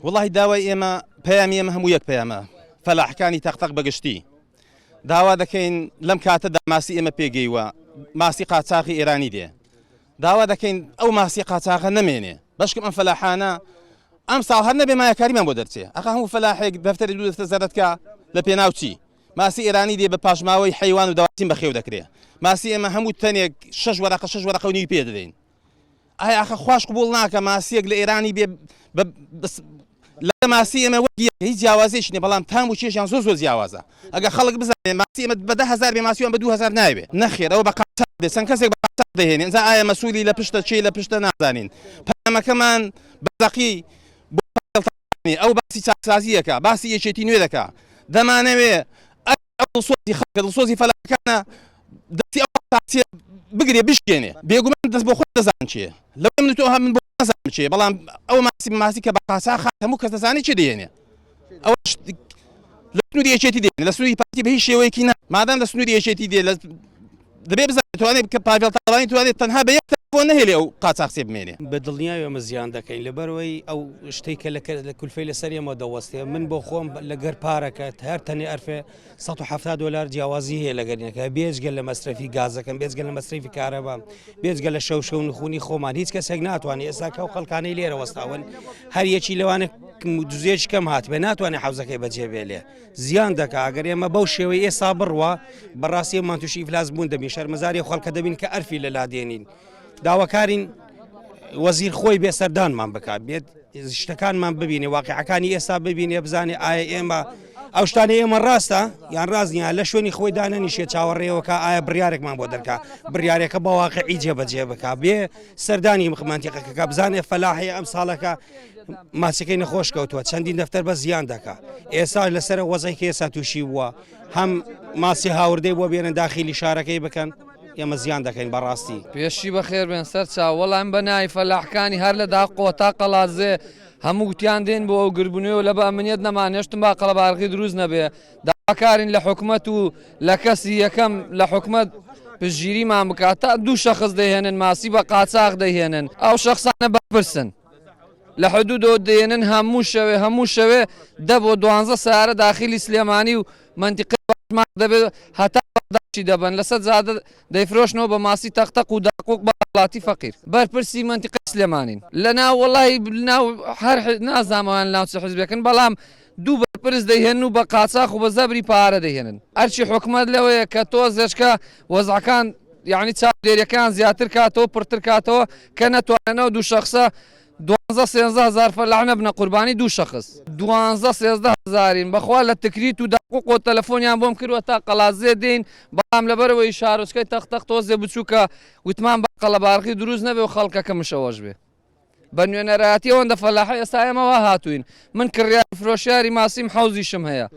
والله داوای ئێمە پەیامی ئێمە هەموو یەک پەیامە فەلاحەکانی تەختەق بەگشتی داوا دەکەین لەم کاتەدا ماسی ئێمە پێگەیوە ماسی قاچاقی ئێرانی دێ داوا دەکەین ئەو ماسی قاچاقە نەمێنێ بەشکم ئەم فەلاحانە ئەم ساڵ هەر نەبێ مایەکاریمان بۆ دەرچێ ئەخا هەموو فەلاحێک دەفتەری دوو دەفتە زەرەتکە لە پێناوچی ماسی ئێرانی دێ بە پاشماوەی حەیوان و دەواتیم بەخێو دەکرێ ماسی ئێمە هەموو تەنێک 6 وەرەقە و نیو پێ دەدەین ئایا ئاخە خوش قبول ناکە ماسیەک لە ئێرانی بێ لە ماسی ئێمە وەک هیچ جیاوازێکی نیە بەڵام تام و چێژیان زۆر جیاوازە ئەگە خەڵک بزانێ ماسی ئێمە بە 10,000 بێ ماسیوان بە 2,000 نایبێ نەخێر ئەوە بە قاچاق دێ چەند کەسێک بە قاچاق دەهێنێ ئەنجا ئایا مەسئولی لە پشتە چی لە پشتە نازانین پەیامەکەمان بەدەقی بۆ ئەو باسی چاکسازیەکە باسی یەکێتی نوێ دەکا دەمانەوێ ئەو دڵسۆزی خەڵکە دڵسۆزی فەلاحەکانە دەستی ئەو تاچێ بگرێ بشکێنێ بێگومان دەست بۆ خۆت دەزانن چیە لەوەی من تۆ من بۆ نەزانم چیە بەڵام ئەو ماسی کە بە قاچاق هەموو کەس دەزانی چی دێنێ ئەوەش لە سنووری یەکێتی دێنێ لە سنووری پارتی بە هیچ شێوەیەکی نا مادام لە سنووری یەکێتی دێ دەبێ بزانێت توانێت کە پاڤێڵ تاوانی توانێت تەنها بە یەک تەلەفۆن نەهێڵێ ئەو قاچاق سێ بمێنێ بەدڵنیای ئێمە زیان دەکەین لەبەرەوەی ئەو شتێکە لە کولفەی لەسەر ئێمە دەوەستێ من بۆ خۆم لەگەر پارەکە هەر تەنێ ئەرفێ 170 دلار جیاوازی هەیە لەگەرینەکە بێجگە لە مەصرفی گازەکەم بێجگە لە مەصرفی کارەبام بێجگە لە شەو نخونی خۆمان هیچ کەسێک ناتوانێت ئێستا کە ئەو خەڵکانەی لێرە وەستاون هەر یەکی لەوانە دوزێکی کەم هاتبێ ناتوانێت حوزەکەی بەجێبێ لێ زیان دەکا ئەگەر ئێمە بەو شێوەی ئێستا بڕوە بەڕاستی ئێمان تووشی ئیفلاس بوون دەبین شەرمەزاری خەڵکە دەبین کە ئەرفی لە لادێنین داواکارین وەزیر خۆی بێسەردانمان بکات بێت شتەکانمان ببینێ واقعەکانی ئێستا ببینێ بزانێ ئایا ئێمە ئەو شتانە ئێمە ڕاستە یان ڕاستنیە لە شوێنی خۆی دانەنیشێ چاوەڕێەوەکە ئایا بڕیارێکمان بۆ دەرکا بڕیارێکە بە واقعی جێبەجێ بکا بێ سەردانی منتیقەکە بزانێ فەلاحی ئەم ساڵەکە ماسەکەی نەخۆش کەوتووە چەندین دەفتەر بە زیان دەکا ئێستا لەسەر وەزەیکە ئێستا تووشی بووە هەم ماسی هاوردەی بۆ بێنن داخلی شارەکەی بکەن ئێمە زیان دەکەین بەڕاستی پێشی بەخێر بێن سەر چاوەڵام بەنای فەلاحەکانی هەر لە داقۆ تا قەڵازێ هەموو گوتیان دێن بۆ ئەو گربوونەوە لە بە ئەمنیەت نەمانێشتم با قەڵەبارغی دروست نەبێ داواکارین لە حکومەت و لە کەسی یەکەم لە حکومەت پشتگیریمان بکات تا 2 شەخص دەهێنن ماسی بە قاچاق دەهێنن ئەو شەخصانە بەرپرسن لە حدودەوە دێنن هەموو شەوێ 10 بۆ 12 سیارە داخلی سلێمانی و منتیقەی باشمان دەبێت هەتا بەداشتی دەبن لەسەر زادە دەیفرۆشنەوە بە ماسی تەختەق و داقوق بە وڵاتی فەقیر بەرپرسی منتیقەی سلێمانین لەناو وەڵی هەر نازانەوەیان ناو چ حیزبێکن بەڵام 2 بەرپرس دەیهێن و بە قاچاق و بە زەبری پارە دەهێنن ئەرچی حکومەت لەوەیە کە تۆزێشکە وەزعەکان یعنی چاودێریەکان زیاتر کاتەوە پڕتر کاتەوە کە نەتوانێتەوە 2 شەخصە 12-13 هزار فەلاح نەبنە قوربانی 2 شەخص 12-13 هزارین بەخوا لە تکریت و داقوق و تەلەفۆنیان بۆم کردوە تا قەڵازێ دێین بەڵام لەبەرەوەی شارۆچکەی تەختەق تۆزێ بچووکە وتمان بە قەڵەبارغی دروست نەبێ و خەڵکەکە مشەوەش بێ بە نوێنەرایەتی ئەوەندە فەلاحی ئێستا ئێمەوە هاتوین من کڕیاری فرۆشیاری ماسیم حەوزیشم هەیە